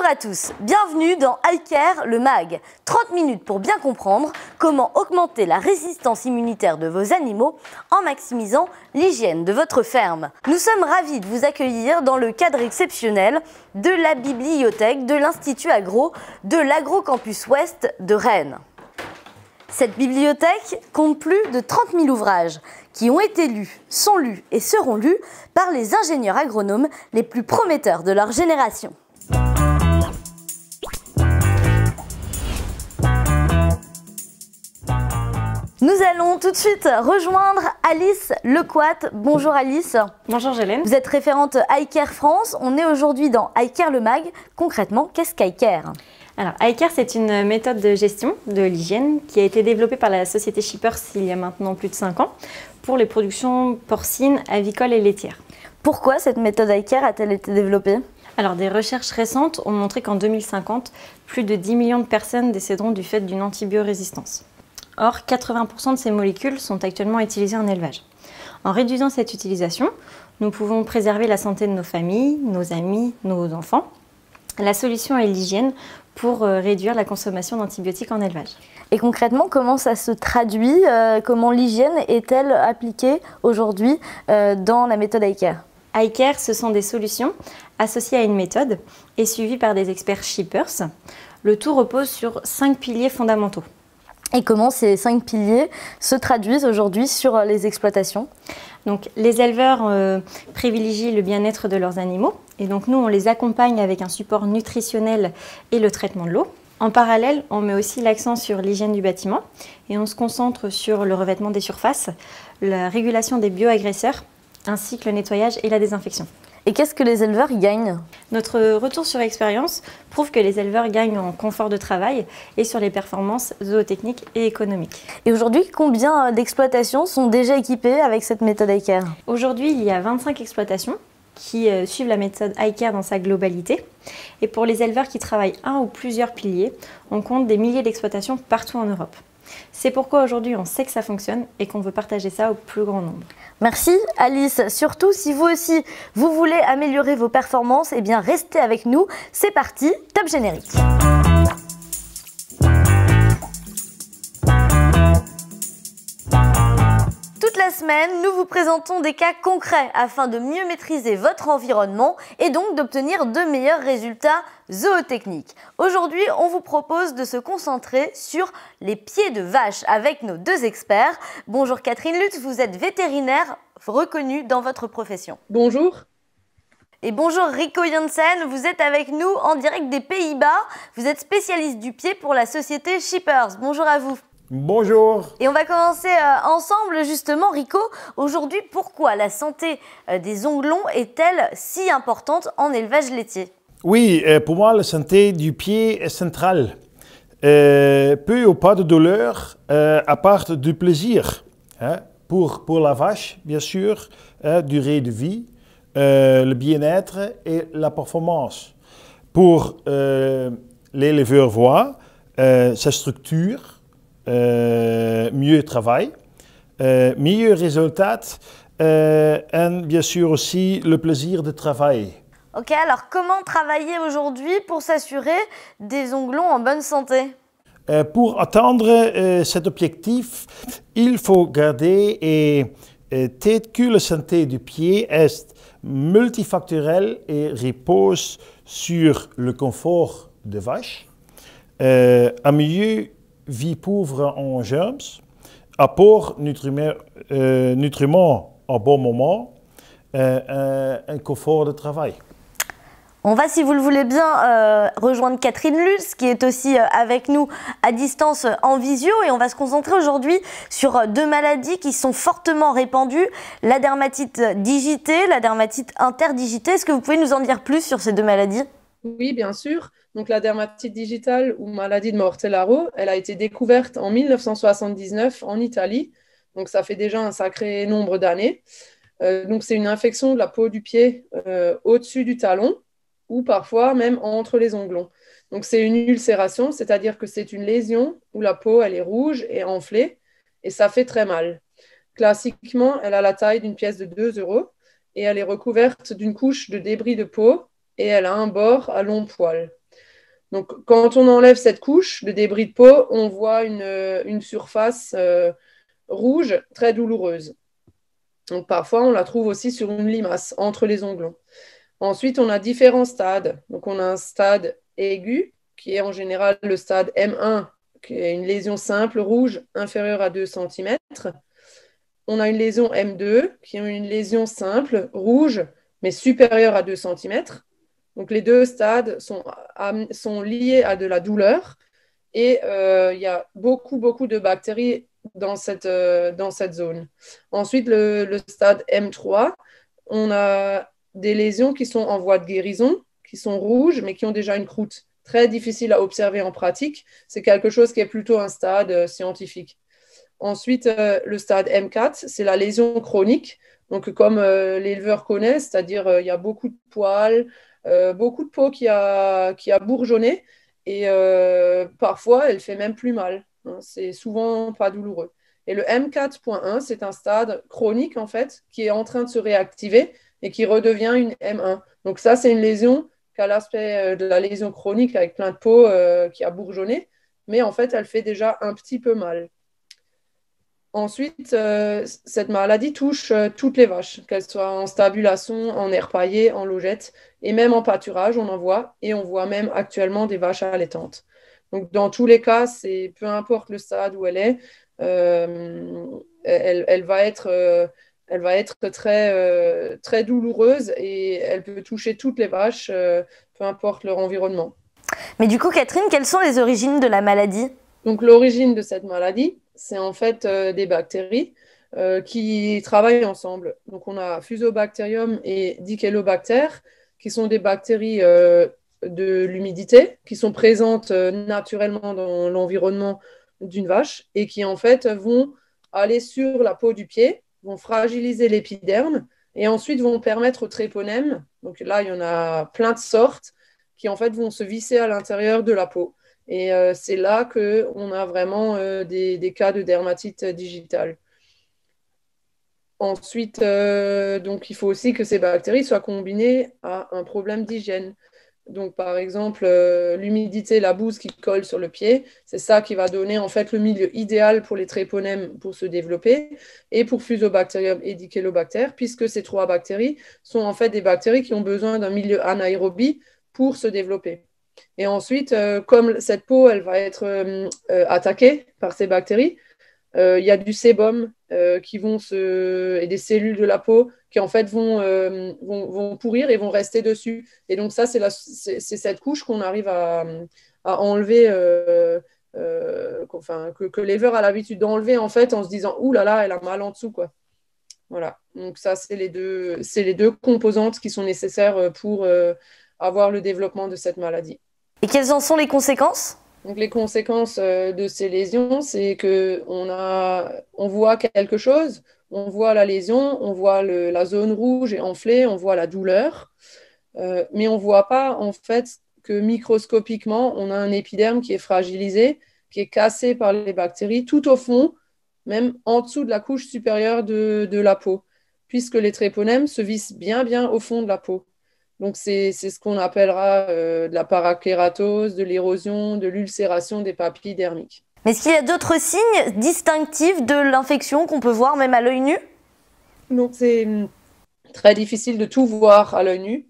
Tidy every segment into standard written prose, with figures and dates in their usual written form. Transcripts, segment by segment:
Bonjour à tous, bienvenue dans iCare, le MAG. 30 minutes pour bien comprendre comment augmenter la résistance immunitaire de vos animaux en maximisant l'hygiène de votre ferme. Nous sommes ravis de vous accueillir dans le cadre exceptionnel de la bibliothèque de l'Institut Agro de l'Agrocampus Ouest de Rennes. Cette bibliothèque compte plus de 30 000 ouvrages qui ont été lus, sont lus et seront lus par les ingénieurs agronomes les plus prometteurs de leur génération. Nous allons tout de suite rejoindre Alice Lecoat. Bonjour Alice. Bonjour Gélène. Vous êtes référente iCare France. On est aujourd'hui dans iCare le MAG. Concrètement, qu'est-ce qu'iCare ? Alors, iCare, c'est une méthode de gestion de l'hygiène qui a été développée par la société Shippers il y a maintenant plus de 5 ans pour les productions porcines, avicoles et laitières. Pourquoi cette méthode iCare a-t-elle été développée ? Alors, des recherches récentes ont montré qu'en 2050, plus de 10 millions de personnes décéderont du fait d'une antibiorésistance. Or, 80% de ces molécules sont actuellement utilisées en élevage. En réduisant cette utilisation, nous pouvons préserver la santé de nos familles, nos amis, nos enfants. La solution est l'hygiène pour réduire la consommation d'antibiotiques en élevage. Et concrètement, comment ça se traduit ? Comment l'hygiène est-elle appliquée aujourd'hui dans la méthode iCare ? iCare, ce sont des solutions associées à une méthode et suivies par des experts Shippers. Le tout repose sur 5 piliers fondamentaux. Et comment ces 5 piliers se traduisent aujourd'hui sur les exploitations ? Donc, les éleveurs privilégient le bien-être de leurs animaux et donc nous, on les accompagne avec un support nutritionnel et le traitement de l'eau. En parallèle, on met aussi l'accent sur l'hygiène du bâtiment et on se concentre sur le revêtement des surfaces, la régulation des bioagresseurs ainsi que le nettoyage et la désinfection. Et qu'est-ce que les éleveurs y gagnent ? Notre retour sur expérience prouve que les éleveurs gagnent en confort de travail et sur les performances zootechniques et économiques. Et aujourd'hui, combien d'exploitations sont déjà équipées avec cette méthode iCare ? Aujourd'hui, il y a 25 exploitations qui suivent la méthode iCare dans sa globalité. Et pour les éleveurs qui travaillent un ou plusieurs piliers, on compte des milliers d'exploitations partout en Europe. C'est pourquoi aujourd'hui on sait que ça fonctionne et qu'on veut partager ça au plus grand nombre. Merci Alice. Surtout si vous aussi vous voulez améliorer vos performances, eh bien restez avec nous. C'est parti, top générique. Toute la semaine, nous vous présentons des cas concrets afin de mieux maîtriser votre environnement et donc d'obtenir de meilleurs résultats zootechniques. Aujourd'hui, on vous propose de se concentrer sur les pieds de vache avec nos 2 experts. Bonjour Catherine Lutz, vous êtes vétérinaire reconnue dans votre profession. Bonjour. Et bonjour Rico Janssen, vous êtes avec nous en direct des Pays-Bas. Vous êtes spécialiste du pied pour la société Shippers. Bonjour à vous. Bonjour. Et on va commencer ensemble justement, Rico. Aujourd'hui, pourquoi la santé des ongles est-elle si importante en élevage laitier ? Oui, pour moi, la santé du pied est centrale. Peu ou pas de douleur, à part du plaisir. Pour la vache, bien sûr, durée de vie, le bien-être et la performance. Pour l'éleveur voix, sa structure, mieux travail, meilleur résultat et bien sûr aussi le plaisir de travail. Ok, alors comment travailler aujourd'hui pour s'assurer des ongles en bonne santé ? Pour atteindre cet objectif, il faut garder tête que la santé du pied est multifactorielle et repose sur le confort de vache, un milieu vie pauvre en germes, apport nutriments en bon moment, un confort de travail. On va, si vous le voulez bien, rejoindre Catherine Lutz, qui est aussi avec nous à distance en visio. Et on va se concentrer aujourd'hui sur 2 maladies qui sont fortement répandues, la dermatite digitée, la dermatite interdigitée. Est-ce que vous pouvez nous en dire plus sur ces 2 maladies ? Oui, bien sûr. Donc, la dermatite digitale ou maladie de Mortellaro, elle a été découverte en 1979 en Italie. Donc, ça fait déjà un sacré nombre d'années. Donc, c'est une infection de la peau du pied au-dessus du talon ou parfois même entre les ongles. Donc, c'est une ulcération, c'est-à-dire que c'est une lésion où la peau, elle est rouge et enflée et ça fait très mal. Classiquement, elle a la taille d'une pièce de 2 € et elle est recouverte d'une couche de débris de peau et elle a un bord à long poil. Donc, quand on enlève cette couche de débris de peau, on voit une surface rouge très douloureuse. Donc, parfois, on la trouve aussi sur une limace, entre les ongles. Ensuite, on a différents stades. Donc, on a un stade aigu, qui est en général le stade M1, qui est une lésion simple rouge inférieure à 2 cm. On a une lésion M2, qui est une lésion simple rouge, mais supérieure à 2 cm. Donc, les deux stades sont liés à de la douleur. Et il y a beaucoup de bactéries dans cette zone. Ensuite, le stade M3, on a des lésions qui sont en voie de guérison, qui sont rouges, mais qui ont déjà une croûte. Très difficile à observer en pratique. C'est quelque chose qui est plutôt un stade scientifique. Ensuite, le stade M4, c'est la lésion chronique. Donc, comme l'éleveur connaît, c'est-à-dire il y a beaucoup de poils, beaucoup de peau qui a bourgeonné et parfois, elle fait même plus mal. Hein, c'est souvent pas douloureux. Et le M4.1, c'est un stade chronique, en fait, qui est en train de se réactiver et qui redevient une M1. Donc ça, c'est une lésion qui a l'aspect de la lésion chronique avec plein de peau qui a bourgeonné, mais en fait, elle fait déjà un petit peu mal. Ensuite, cette maladie touche toutes les vaches, qu'elles soient en stabulation, en air paillé, en logette, et même en pâturage, on en voit, et on voit même actuellement des vaches allaitantes. Donc, dans tous les cas, peu importe le stade où elle est, elle va être très douloureuse et elle peut toucher toutes les vaches, peu importe leur environnement. Mais du coup, Catherine, quelles sont les origines de la maladie? Donc, l'origine de cette maladie, c'est en fait des bactéries qui travaillent ensemble. Donc, on a Fusobacterium et Dichelobacter, qui sont des bactéries de l'humidité, qui sont présentes naturellement dans l'environnement d'une vache et qui, en fait, vont aller sur la peau du pied, vont fragiliser l'épiderme et ensuite vont permettre au tréponème, donc là, il y en a plein de sortes, qui, en fait, vont se visser à l'intérieur de la peau. Et c'est là qu'on a vraiment des cas de dermatite digitale. Ensuite, donc, il faut aussi que ces bactéries soient combinées à un problème d'hygiène. Donc, par exemple, l'humidité, la bouse qui colle sur le pied, c'est ça qui va donner en fait le milieu idéal pour les tréponèmes pour se développer et pour Fusobacterium et Dichelobacter, puisque ces trois bactéries sont en fait des bactéries qui ont besoin d'un milieu anaérobie pour se développer. Et ensuite, comme cette peau, elle va être attaquée par ces bactéries, il y a du sébum et des cellules de la peau qui en fait vont pourrir et vont rester dessus. Et donc ça, c'est cette couche qu'on arrive à enlever, que l'éleveur a l'habitude d'enlever en fait en se disant « Ouh là là, elle a mal en dessous ». Quoi. Voilà. Donc ça, c'est les deux composantes qui sont nécessaires pour avoir le développement de cette maladie. Et quelles en sont les conséquences ? Donc, les conséquences de ces lésions, c'est qu'on voit quelque chose, on voit la lésion, on voit la zone rouge et enflée, on voit la douleur, mais on ne voit pas en fait que microscopiquement, on a un épiderme qui est fragilisé, qui est cassé par les bactéries, tout au fond, même en dessous de la couche supérieure de la peau, puisque les tréponèmes se vissent bien au fond de la peau. Donc, c'est ce qu'on appellera de la parakératose, de l'érosion, de l'ulcération des papilles dermiques. Mais est-ce qu'il y a d'autres signes distinctifs de l'infection qu'on peut voir même à l'œil nu ? Donc, c'est très difficile de tout voir à l'œil nu,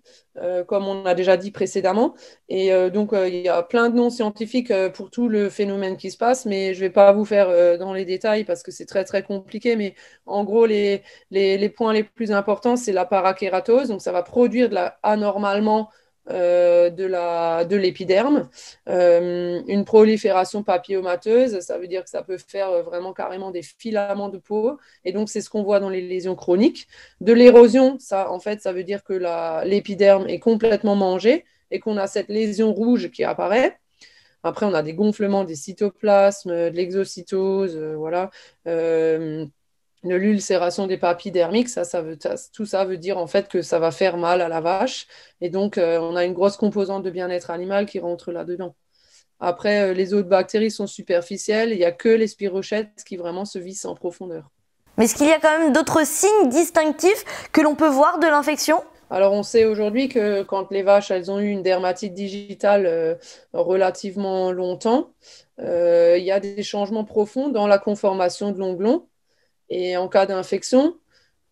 comme on a déjà dit précédemment. Et donc, il y a plein de noms scientifiques pour tout le phénomène qui se passe, mais je ne vais pas vous faire dans les détails parce que c'est très compliqué. Mais en gros, les points les plus importants, c'est la parakératose. Donc, ça va produire anormalement de l'épiderme. Une prolifération papillomateuse, ça veut dire que ça peut faire vraiment carrément des filaments de peau. Et donc, c'est ce qu'on voit dans les lésions chroniques. De l'érosion, ça, en fait, ça veut dire que l'épiderme est complètement mangé et qu'on a cette lésion rouge qui apparaît. Après, on a des gonflements des cytoplasmes, de l'exocytose, voilà. De l'ulcération des papilles dermiques, tout ça veut dire en fait que ça va faire mal à la vache. Et donc, on a une grosse composante de bien-être animal qui rentre là-dedans. Après, les autres bactéries sont superficielles. Il n'y a que les spirochètes qui vraiment se vissent en profondeur. Mais est-ce qu'il y a quand même d'autres signes distinctifs que l'on peut voir de l'infection ? Alors, on sait aujourd'hui que quand les vaches, elles ont eu une dermatite digitale relativement longtemps, il y a des changements profonds dans la conformation de l'onglon. Et en cas d'infection,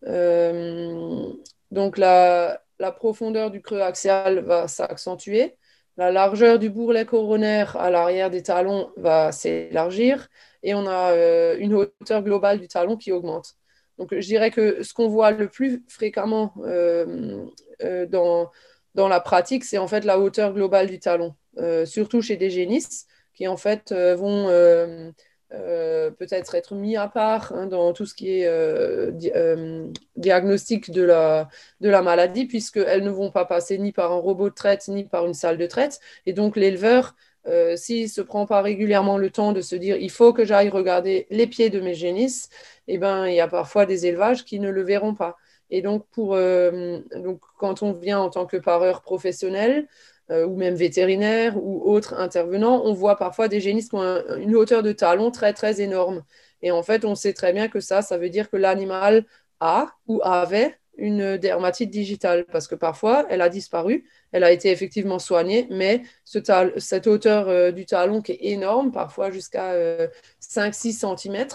euh, donc la profondeur du creux axial va s'accentuer. La largeur du bourrelet coronaire à l'arrière des talons va s'élargir et on a une hauteur globale du talon qui augmente. Donc, je dirais que ce qu'on voit le plus fréquemment dans la pratique, c'est en fait la hauteur globale du talon, surtout chez des génisses qui en fait vont peut-être être mis à part hein, dans tout ce qui est diagnostic de la maladie, puisqu'elles ne vont pas passer ni par un robot de traite, ni par une salle de traite. Et donc, l'éleveur, s'il ne se prend pas régulièrement le temps de se dire il faut que j'aille regarder les pieds de mes génisses, eh ben, il y a parfois des élevages qui ne le verront pas. Et donc, donc, quand on vient en tant que pareur professionnel, ou même vétérinaire ou autres intervenants, on voit parfois des génisses qui ont une hauteur de talon très, très énorme. Et en fait, on sait très bien que ça veut dire que l'animal a ou avait une dermatite digitale, parce que parfois, elle a disparu, elle a été effectivement soignée, mais cette hauteur du talon qui est énorme, parfois jusqu'à 5-6 cm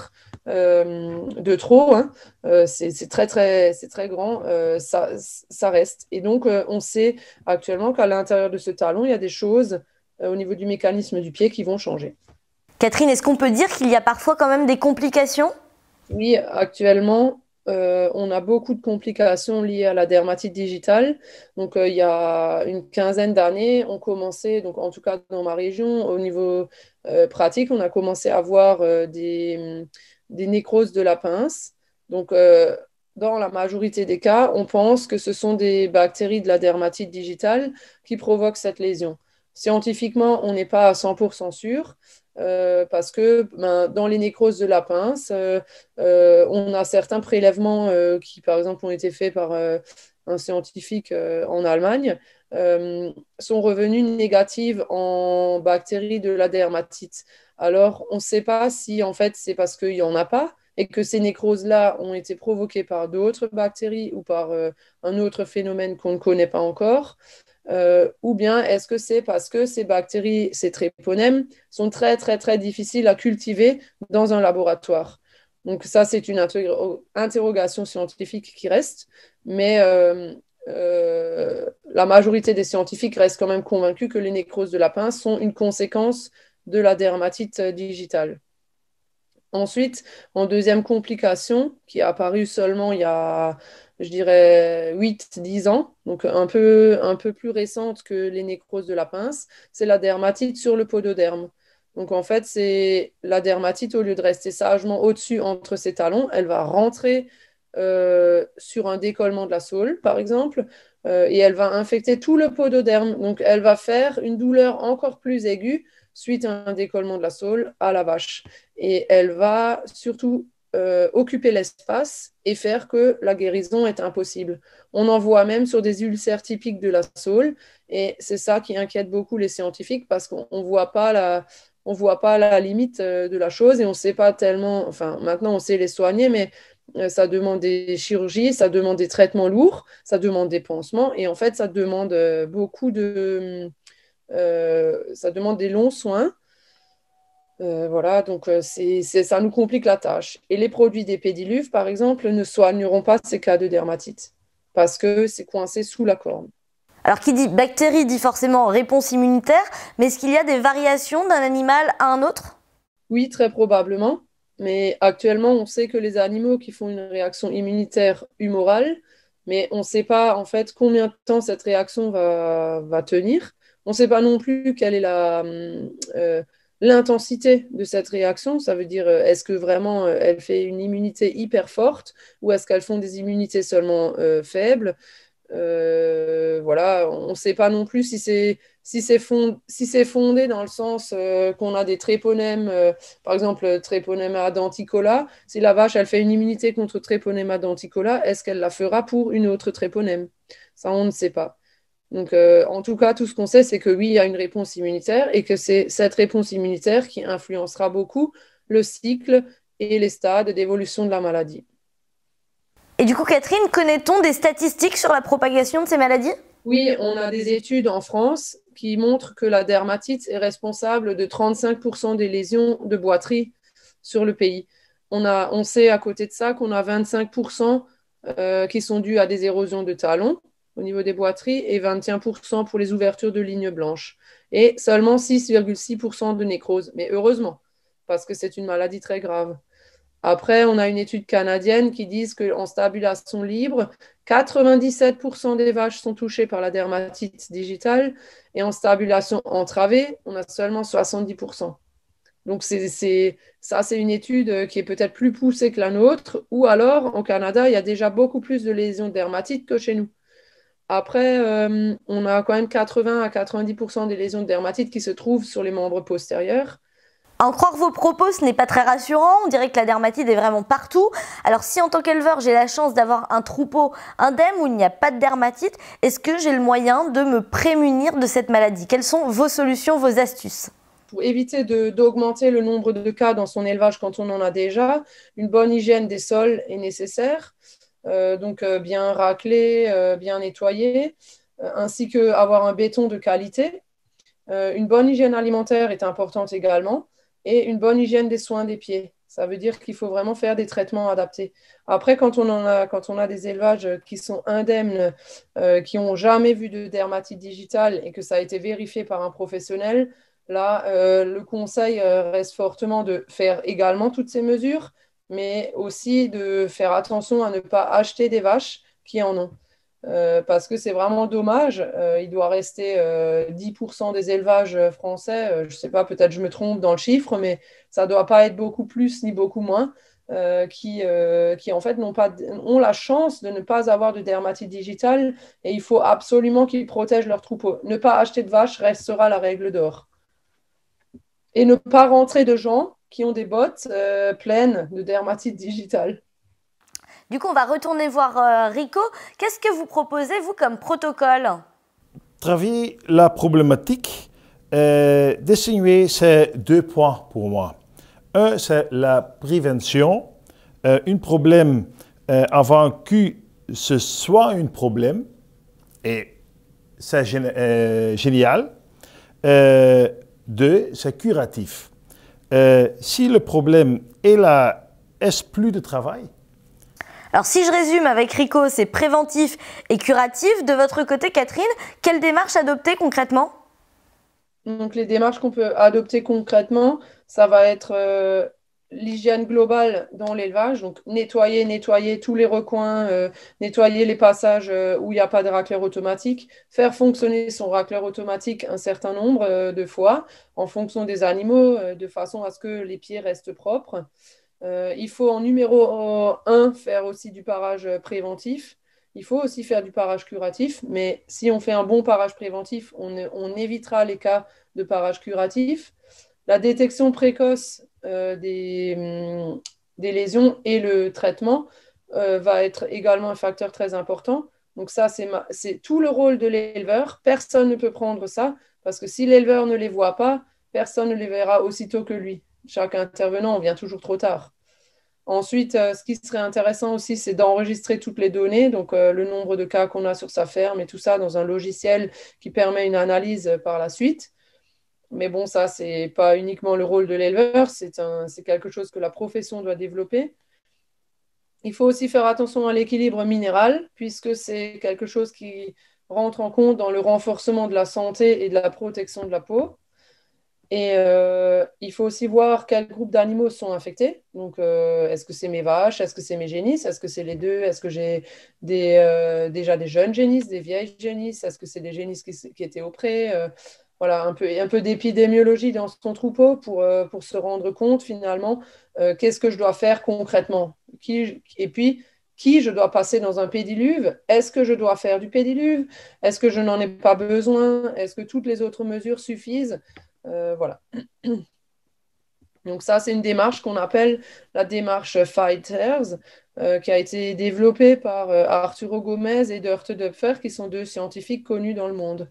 de trop, hein, c'est très grand, ça reste. Et donc, on sait actuellement qu'à l'intérieur de ce talon, il y a des choses au niveau du mécanisme du pied qui vont changer. Catherine, est-ce qu'on peut dire qu'il y a parfois quand même des complications? Oui, actuellement, on a beaucoup de complications liées à la dermatite digitale. Donc, il y a une quinzaine d'années, on commençait, donc en tout cas dans ma région, au niveau pratique, on a commencé à voir des nécroses de la pince. Donc, dans la majorité des cas, on pense que ce sont des bactéries de la dermatite digitale qui provoquent cette lésion. Scientifiquement, on n'est pas à 100% sûr. Parce que dans les nécroses de la pince, on a certains prélèvements qui, par exemple, ont été faits par un scientifique en Allemagne, sont revenus négatifs en bactéries de la dermatite. Alors, on ne sait pas si, en fait, c'est parce qu'il n'y en a pas et que ces nécroses-là ont été provoquées par d'autres bactéries ou par un autre phénomène qu'on ne connaît pas encore. Ou bien est-ce que c'est parce que ces bactéries, ces tréponèmes, sont très, très, très difficiles à cultiver dans un laboratoire. Donc ça, c'est une interrogation scientifique qui reste, mais la majorité des scientifiques restent quand même convaincus que les nécroses de la pince sont une conséquence de la dermatite digitale. Ensuite, en deuxième complication, qui est apparue seulement il y a, je dirais, 8-10 ans, donc un peu plus récente que les nécroses de la pince, c'est la dermatite sur le pododerme. Donc en fait, c'est la dermatite, au lieu de rester sagement au-dessus entre ses talons, elle va rentrer sur un décollement de la sole, par exemple, et elle va infecter tout le pododerme. Donc elle va faire une douleur encore plus aiguë suite à un décollement de la sole à la vache. Et elle va surtout occuper l'espace et faire que la guérison est impossible. On en voit même sur des ulcères typiques de la sole, et c'est ça qui inquiète beaucoup les scientifiques parce qu'on ne voit pas la limite de la chose et on ne sait pas tellement, enfin maintenant on sait les soigner, mais ça demande des chirurgies, ça demande des traitements lourds, ça demande des pansements et en fait ça demande ça demande des longs soins. Voilà, donc ça nous complique la tâche. Et les produits des pédiluves, par exemple, ne soigneront pas ces cas de dermatite parce que c'est coincé sous la corne. Alors, qui dit bactérie dit forcément réponse immunitaire, mais est-ce qu'il y a des variations d'un animal à un autre? Oui, très probablement. Mais actuellement, on sait que les animaux qui font une réaction immunitaire humorale, mais on ne sait pas en fait combien de temps cette réaction va tenir. On ne sait pas non plus quelle est l'intensité de cette réaction. Ça veut dire, est-ce que vraiment elle fait une immunité hyper forte ou est-ce qu'elles font des immunités seulement faibles? Voilà, on ne sait pas non plus si c'est fondé dans le sens qu'on a des tréponèmes, par exemple Treponema denticola. Si la vache elle fait une immunité contre Treponema denticola, est-ce qu'elle la fera pour une autre tréponème? Ça, on ne sait pas. Donc, en tout cas, tout ce qu'on sait, c'est que oui, il y a une réponse immunitaire et que c'est cette réponse immunitaire qui influencera beaucoup le cycle et les stades d'évolution de la maladie. Et du coup, Catherine, connaît-on des statistiques sur la propagation de ces maladies? Oui, on a des études en France qui montrent que la dermatite est responsable de 35% des lésions de boiterie sur le pays. On sait à côté de ça qu'on a 25% qui sont dus à des érosions de talons au niveau des boiteries et 21% pour les ouvertures de lignes blanches. Et seulement 6,6% de nécrose. Mais heureusement, parce que c'est une maladie très grave. Après, on a une étude canadienne qui dit qu'en stabulation libre, 97% des vaches sont touchées par la dermatite digitale et en stabulation entravée, on a seulement 70%. Donc, ça, c'est une étude qui est peut-être plus poussée que la nôtre, ou alors, au Canada, il y a déjà beaucoup plus de lésions de dermatite que chez nous. Après, on a quand même 80 à 90% des lésions de dermatite qui se trouvent sur les membres postérieurs. À en croire vos propos, ce n'est pas très rassurant. On dirait que la dermatite est vraiment partout. Alors si en tant qu'éleveur, j'ai la chance d'avoir un troupeau indemne où il n'y a pas de dermatite, est-ce que j'ai le moyen de me prémunir de cette maladie? Quelles sont vos solutions, vos astuces? Pour éviter d'augmenter le nombre de cas dans son élevage quand on en a déjà, une bonne hygiène des sols est nécessaire. Donc bien racler, bien nettoyer, ainsi qu'avoir un béton de qualité. Une bonne hygiène alimentaire est importante également et une bonne hygiène des soins des pieds. Ça veut dire qu'il faut vraiment faire des traitements adaptés. Après, quand on a des élevages qui sont indemnes, qui n'ont jamais vu de dermatite digitale et que ça a été vérifié par un professionnel, là, le conseil reste fortement de faire également toutes ces mesures, mais aussi de faire attention à ne pas acheter des vaches qui en ont. Parce que c'est vraiment dommage. Il doit rester 10% des élevages français. Je ne sais pas, peut-être je me trompe dans le chiffre, mais ça ne doit pas être beaucoup plus ni beaucoup moins, qui en fait ont la chance de ne pas avoir de dermatite digitale et il faut absolument qu'ils protègent leur troupeau. Ne pas acheter de vaches restera la règle d'or. Et ne pas rentrer de gens qui ont des bottes pleines de dermatite digitale. Du coup, on va retourner voir Rico. Qu'est-ce que vous proposez, vous, comme protocole? Travailler la problématique, distinguer ces deux points pour moi. Un, c'est la prévention. Un problème avant que ce soit un problème, et c'est génial. Deux, c'est curatif. Si le problème est là, est-ce plus de travail? Alors si je résume avec Rico, c'est préventif et curatif. De votre côté, Catherine, quelle démarche adopter concrètement? Donc les démarches qu'on peut adopter concrètement, ça va être l'hygiène globale dans l'élevage, donc nettoyer tous les recoins, nettoyer les passages où il n'y a pas de racleur automatique, faire fonctionner son racleur automatique un certain nombre de fois en fonction des animaux, de façon à ce que les pieds restent propres. Il faut en numéro 1 faire aussi du parage préventif. Il faut aussi faire du parage curatif, mais si on fait un bon parage préventif, on évitera les cas de parage curatif. La détection précoce des lésions et le traitement va être également un facteur très important. Donc ça, c'est tout le rôle de l'éleveur. Personne ne peut prendre ça, parce que si l'éleveur ne les voit pas, personne ne les verra aussitôt que lui. Chaque intervenant, on vient toujours trop tard. Ensuite, ce qui serait intéressant aussi, c'est d'enregistrer toutes les données, donc le nombre de cas qu'on a sur sa ferme et tout ça dans un logiciel qui permet une analyse par la suite. Mais bon, ça, ce n'est pas uniquement le rôle de l'éleveur, c'est quelque chose que la profession doit développer. Il faut aussi faire attention à l'équilibre minéral, puisque c'est quelque chose qui rentre en compte dans le renforcement de la santé et de la protection de la peau. Et il faut aussi voir quels groupes d'animaux sont infectés. Donc, est-ce que c'est mes vaches? Est-ce que c'est mes génisses? Est-ce que c'est les deux? Est-ce que j'ai déjà des jeunes génisses, des vieilles génisses? Est-ce que c'est des génisses qui étaient auprès? Voilà, un peu d'épidémiologie dans son troupeau pour se rendre compte finalement qu'est-ce que je dois faire concrètement. Et puis, qui je dois passer dans un pédiluve? Est-ce que je dois faire du pédiluve? Est-ce que je n'en ai pas besoin? Est-ce que toutes les autres mesures suffisent? Voilà. Donc ça, c'est une démarche qu'on appelle la démarche FIGHTERS, qui a été développée par Arturo Gomez et Dörte Döpfer, qui sont deux scientifiques connus dans le monde.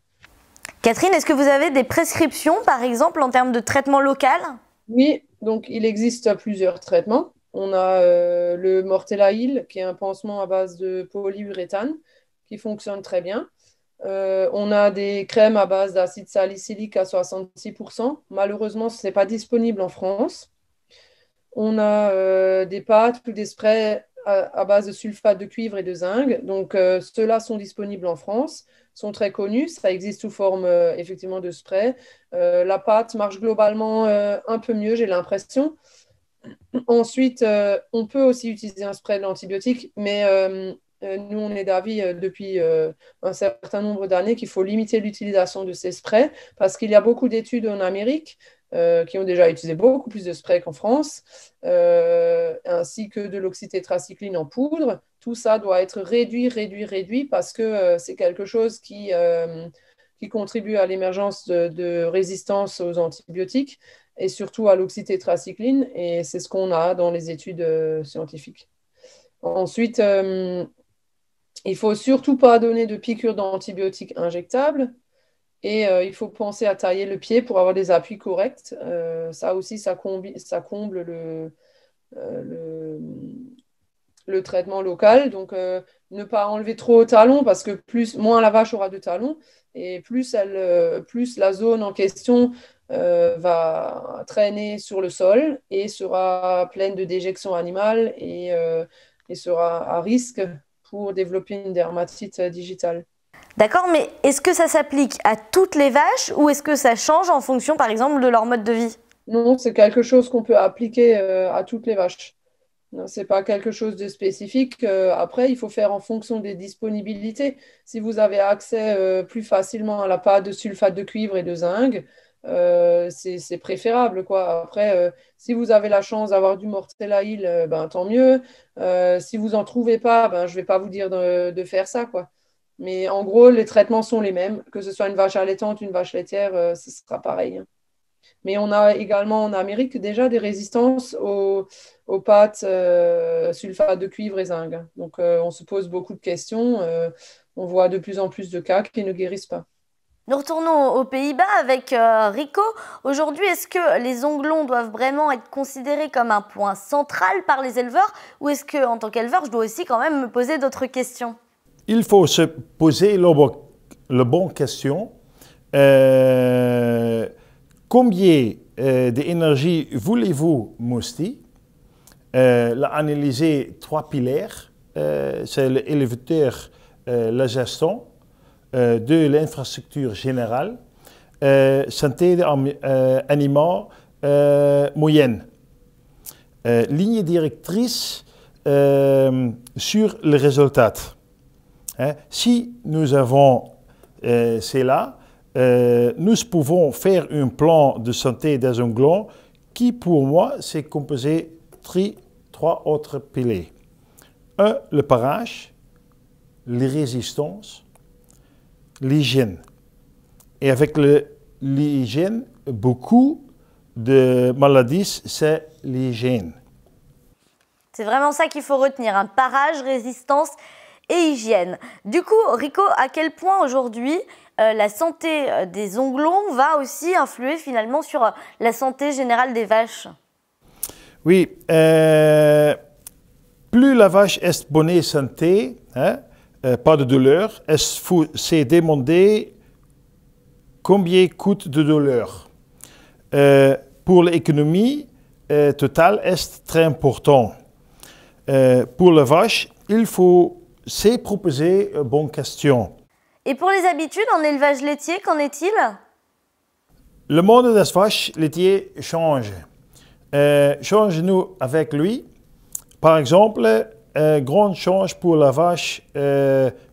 Catherine, est-ce que vous avez des prescriptions, par exemple, en termes de traitement local? Oui, donc il existe plusieurs traitements. On a le Mortelaïl, qui est un pansement à base de polyuréthane, qui fonctionne très bien. On a des crèmes à base d'acide salicylique à 66%. Malheureusement, ce n'est pas disponible en France. On a des pâtes ou des sprays à base de sulfate de cuivre et de zinc. Donc, ceux-là sont disponibles en France, sont très connus. Ça existe sous forme effectivement de spray. La pâte marche globalement un peu mieux, j'ai l'impression. Ensuite, on peut aussi utiliser un spray d'antibiotiques, mais nous, on est d'avis depuis un certain nombre d'années qu'il faut limiter l'utilisation de ces sprays parce qu'il y a beaucoup d'études en Amérique qui ont déjà utilisé beaucoup plus de sprays qu'en France, ainsi que de l'oxytétracycline en poudre. Tout ça doit être réduit parce que c'est quelque chose qui contribue à l'émergence de résistance aux antibiotiques et surtout à l'oxytétracycline, et c'est ce qu'on a dans les études scientifiques. Ensuite, il ne faut surtout pas donner de piqûres d'antibiotiques injectables, et il faut penser à tailler le pied pour avoir des appuis corrects. Ça aussi, ça comble le traitement local. Donc, ne pas enlever trop au talon parce que moins la vache aura de talons et plus la zone en question va traîner sur le sol et sera pleine de déjections animales et sera à risque pour développer une dermatite digitale. D'accord, mais est-ce que ça s'applique à toutes les vaches ou est-ce que ça change en fonction, par exemple, de leur mode de vie? Non, c'est quelque chose qu'on peut appliquer à toutes les vaches. Ce n'est pas quelque chose de spécifique. Après, il faut faire en fonction des disponibilités. Si vous avez accès plus facilement à la pâte de sulfate de cuivre et de zinc, c'est préférable, quoi. Après, si vous avez la chance d'avoir du Mortelaïl, ben, tant mieux. Si vous n'en trouvez pas, ben, je ne vais pas vous dire de faire ça, quoi. Mais en gros, les traitements sont les mêmes. Que ce soit une vache allaitante, une vache laitière, ce sera pareil, hein. Mais on a également en Amérique déjà des résistances aux pâtes sulfate de cuivre et zinc. Donc, on se pose beaucoup de questions. On voit de plus en plus de cas qui ne guérissent pas. Nous retournons aux Pays-Bas avec Rico. Aujourd'hui, est-ce que les onglons doivent vraiment être considérés comme un point central par les éleveurs ou est-ce que, en tant qu'éleveur, je dois aussi quand même me poser d'autres questions? Il faut se poser la bonne question. Combien d'énergie voulez-vous muster? Analyser trois piliers. C'est l'élevateur, la gestion de l'infrastructure générale, santé des animaux moyenne. Ligne directrice sur les résultats. Si nous avons cela, nous pouvons faire un plan de santé des onglons qui, pour moi, c'est composé de trois autres piliers. Un, le parage, les résistances, l'hygiène. Et avec l'hygiène, beaucoup de maladies, c'est l'hygiène. C'est vraiment ça qu'il faut retenir, un parage, résistance et hygiène. Du coup, Rico, à quel point aujourd'hui la santé des onglons va aussi influer finalement sur la santé générale des vaches? Oui, plus la vache est bonne santé, pas de douleur, c'est demander combien coûte de douleur. Pour l'économie totale, est très important. Pour la vache, il faut se proposer une bonne question. Et pour les habitudes en élevage laitier, qu'en est-il? Le monde des vaches laitières change. Change-nous avec lui. Par exemple, grand change pour la vache,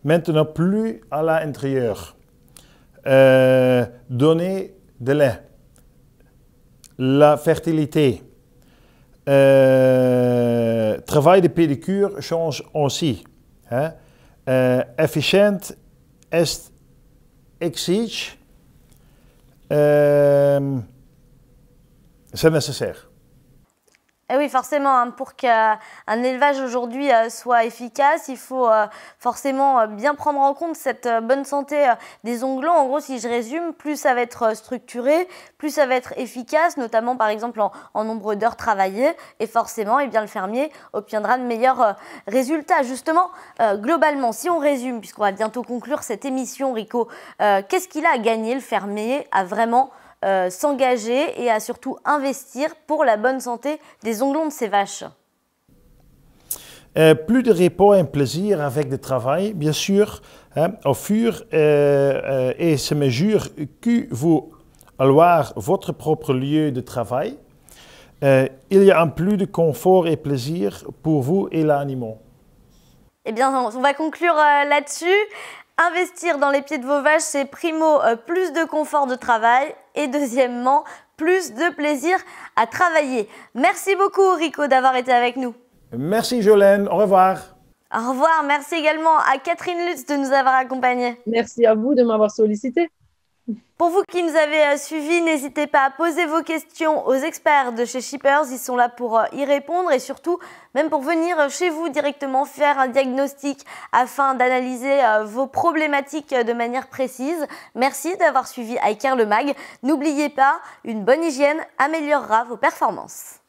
maintenant plus à l'intérieur. Donner de lait. La fertilité. Travail de pédicure change aussi. Efficient est exige. C'est nécessaire. Et oui, forcément, hein, pour qu'un élevage aujourd'hui soit efficace, il faut forcément bien prendre en compte cette bonne santé des ongulants. En gros, si je résume, plus ça va être structuré, plus ça va être efficace, notamment par exemple en nombre d'heures travaillées. Et forcément, eh bien, le fermier obtiendra de meilleurs résultats. Justement, globalement, si on résume, puisqu'on va bientôt conclure cette émission, Rico, qu'est-ce qu'il a à gagner, le fermier, à vraiment s'engager et à surtout investir pour la bonne santé des ongulants de ses vaches? Plus de repos et plaisir avec le travail, bien sûr, hein, au fur et à mesure que vous allez votre propre lieu de travail, il y a un plus de confort et plaisir pour vous et l'animal. Eh bien, on va conclure là-dessus. Investir dans les pieds de vos vaches, c'est primo plus de confort de travail et deuxièmement, plus de plaisir à travailler. Merci beaucoup Rico d'avoir été avec nous. Merci Jolène, au revoir. Au revoir, merci également à Catherine Lutz de nous avoir accompagnés. Merci à vous de m'avoir sollicité. Pour vous qui nous avez suivis, n'hésitez pas à poser vos questions aux experts de chez Shippers. Ils sont là pour y répondre et surtout, même pour venir chez vous directement faire un diagnostic afin d'analyser vos problématiques de manière précise. Merci d'avoir suivi iCare le Mag. N'oubliez pas, une bonne hygiène améliorera vos performances.